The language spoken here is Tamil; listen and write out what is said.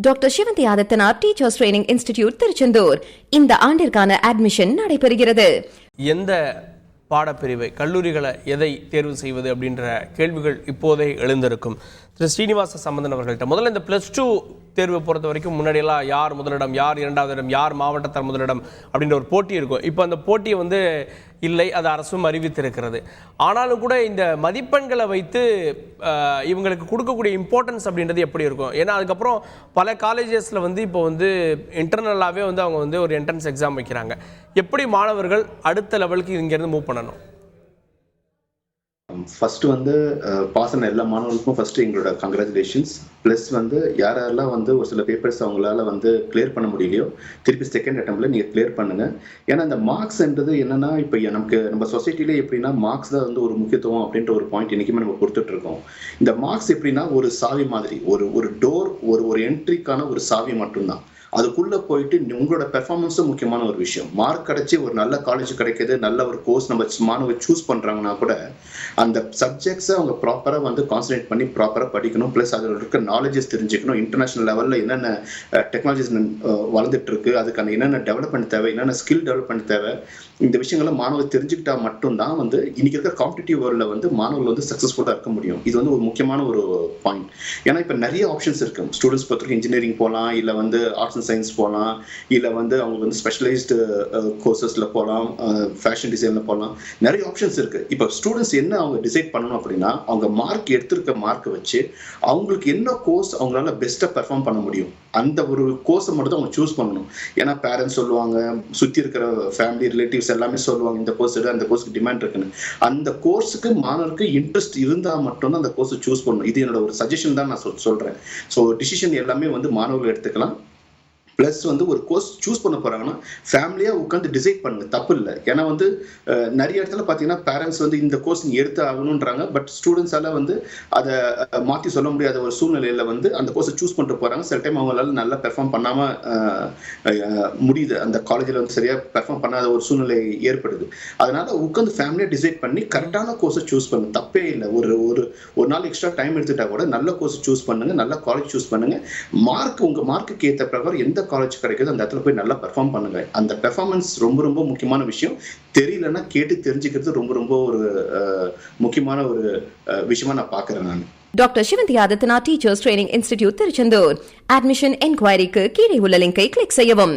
Doctor Sivanthi Adithanar teachers training institute Tiruchendur இந்த ஆண்டிற்கான அட்மிஷன் நடைபெறுகிறது. எந்த பாடப்பிரிவை கல்லூரிகளை எதை தேர்வு செய்வது அப்படின்ற கேள்விகள் இப்போதே எழுந்திருக்கும். திரு ஸ்ரீனிவாச சம்பந்தன் அவர்கள்ட்ட முதல்ல இந்த +2 தேர்வை பொறுத்த வரைக்கும் முன்னாடியெல்லாம் யார் முதலிடம், யார் இரண்டாவது இடம், யார் மாவட்டத்தார் முதலிடம் அப்படின்ற ஒரு போட்டி இருக்கும். இப்போ அந்த போட்டியை இல்லை, அது அரசும் அறிவித்திருக்கிறது. ஆனாலும் கூட இந்த மதிப்பெண்களை வைத்து இவங்களுக்கு கொடுக்கக்கூடிய இம்பார்ட்டன்ஸ் அப்படின்றது எப்படி இருக்கும்? ஏன்னா அதுக்கப்புறம் பல காலேஜஸில் இப்போ இன்டர்னலாகவே அவங்க ஒரு என்ட்ரன்ஸ் எக்ஸாம் வைக்கிறாங்க. எப்படி மாணவர்கள் அடுத்த லெவலுக்கு இங்கேருந்து மூவ் பண்ணணும்? ஃபர்ஸ்ட் பாஸ் ஆன எல்லா மாணவர்களுக்கும் ஃபர்ஸ்ட் எங்களோட கங்க்ராச்சுலேஷன்ஸ். ப்ளஸ் யாரெல்லாம் ஒரு சில பேப்பர்ஸ் அவங்களால கிளியர் பண்ண முடியலையோ திருப்பி செகண்ட் அட்டம்ப்ட்ல நீங்க கிளியர் பண்ணுங்க. ஏன்னா இந்த மார்க்ஸ்ன்றது என்னன்னா, இப்போ நமக்கு நம்ம சொசைட்டிலே எப்படின்னா மார்க்ஸ் தான் ஒரு முக்கியத்துவம் அப்படின்ற ஒரு பாயிண்ட் இன்னைக்குமே நம்ம கொடுத்துட்டு இருக்கோம். இந்த மார்க்ஸ் எப்படின்னா ஒரு சாவி மாதிரி, ஒரு டோர், ஒரு என்ட்ரிக்கான ஒரு சாவி மட்டும்தான். அதுக்குள்ள போயிட்டு உங்களோட பெர்ஃபார்மன்ஸும் முக்கியமான ஒரு விஷயம். மார்க் கிடைச்சி ஒரு நல்ல காலேஜ் கிடைக்கிது, நல்ல ஒரு கோர்ஸ் நம்ம மாணவர் சூஸ் பண்றாங்கன்னா கூட அந்த சப்ஜெக்ட்ஸை அவங்க ப்ராப்பரா கான்சன்ட்ரேட் பண்ணி ப்ராப்பரா படிக்கணும். பிளஸ் அதில் இருக்க நாலேஜஸ் தெரிஞ்சுக்கணும். இன்டர்நேஷனல் லெவல்ல என்னென்ன டெக்னாலஜிஸ் வளர்ந்துட்டு இருக்கு, அதுக்கான என்னென்ன டெவலப்மெண்ட் தேவை, என்னென்ன ஸ்கில் டெவலப்மெண்ட் தேவை, இந்த விஷயங்களை மாணவர் தெரிஞ்சுக்கிட்டா மட்டும்தான் இன்னைக்கு இருக்கிற காம்படிட்டிவ் வேர்ல்ட்ல மாணவர்கள் சக்சஸ்ஃபுல்லா இருக்க முடியும். இது ஒரு முக்கியமான ஒரு பாயிண்ட். ஏன்னா இப்ப நிறைய ஆப்ஷன்ஸ் இருக்கு. ஸ்டூடெண்ட்ஸ் பொறுத்தவரைக்கும் இன்ஜினியரிங் போகலாம், இல்ல ஆர்ட்ஸ் அண்ட் சயின்ஸ் போகலாம், இல்ல அவங்க ஸ்பெஷலைஸ்டு கோர்சஸ்ல போகலாம், ஃபேஷன் டிசைன்ல போகலாம். நிறைய ஆப்ஷன்ஸ் இருக்கு. இப்ப ஸ்டூடெண்ட்ஸ் என்ன அவங்க டிசைட் பண்ணணும் அப்படின்னா, அவங்க மார்க் எடுத்திருக்க மார்க்கை வச்சு அவங்களுக்கு என்ன கோர்ஸ் அவங்களால பெஸ்டா பெர்ஃபார்ம் பண்ண முடியும், அந்த ஒரு கோர்ஸை மட்டும் தான் அவங்க சூஸ் பண்ணணும். ஏன்னா பேரண்ட்ஸ் சொல்லுவாங்க, சுத்தி இருக்கிற ஃபேமிலி ரிலேட்டிவ்ஸ் எல்லாமே சொல்லுவாங்க இந்த கோர்ஸ் அந்த கோர்ஸ்க்கு டிமாண்ட் இருக்குன்னு. அந்த கோர்ஸுக்கு மாணவருக்கு இன்ட்ரெஸ்ட் இருந்தா மட்டும்தான் அந்த கோர்ஸை சூஸ் பண்ணணும். இது என்னோட ஒரு சஜஷன் தான் நான் சொல்றேன். ஸோ டிசிஷன் எல்லாமே மாணவர்கள் எடுத்துக்கலாம். பிளஸ் ஒரு கோர்ஸ் சூஸ் பண்ண போறாங்கன்னா ஃபேமிலியா உட்காந்து டிசைட் பண்ணுங்க, தப்பு இல்லை. ஏன்னா நிறைய இடத்துல பாத்தீங்கன்னா பேரண்ட்ஸ் இந்த கோர்ஸ் நீ எடுத்து ஆகணும்ன்றாங்க. பட் ஸ்டூடெண்ட்ஸால அதை மாத்தி சொல்ல முடியாத ஒரு சூழ்நிலையில அந்த கோர்ஸை சூஸ் பண்ணிட்டு போறாங்க. சில டைம் அவங்களால நல்லா பெர்ஃபார்ம் பண்ணாம முடியுது, அந்த காலேஜ்ல சரியா பெர்ஃபார்ம் பண்ணாத ஒரு சூழ்நிலை ஏற்படுது. அதனால உட்காந்து ஃபேமிலியா டிசைட் பண்ணி கரெக்டான கோர்ஸை சூஸ் பண்ணுங்க, தப்பே இல்லை. ஒரு நாள் எக்ஸ்ட்ரா டைம் எடுத்துட்டா கூட நல்ல கோர்ஸ் சூஸ் பண்ணுங்க, நல்ல காலேஜ் சூஸ் பண்ணுங்க. உங்க மார்க்குக்கு ஏற்ற பிரகாரம் எந்த காலேஜ் கிடைக்குது அந்த இடத்துல போய் நல்லா பெர்ஃபார்ம் பண்ணுங்க. அந்த பெர்ஃபார்மன்ஸ் ரொம்ப ரொம்ப முக்கியமான விஷயம். தெரியலன்னா கேட்டு தெரிஞ்சுக்கிறது ரொம்ப ரொம்ப ஒரு முக்கியமான ஒரு விஷயமா நான் பாக்குறேன். நான் doctor Sivanthi Adithanar teachers training institute Tiruchendur. Admission என்கொயரிக்கு கீழே உள்ள லிங்கை கிளிக் செய்யவும்.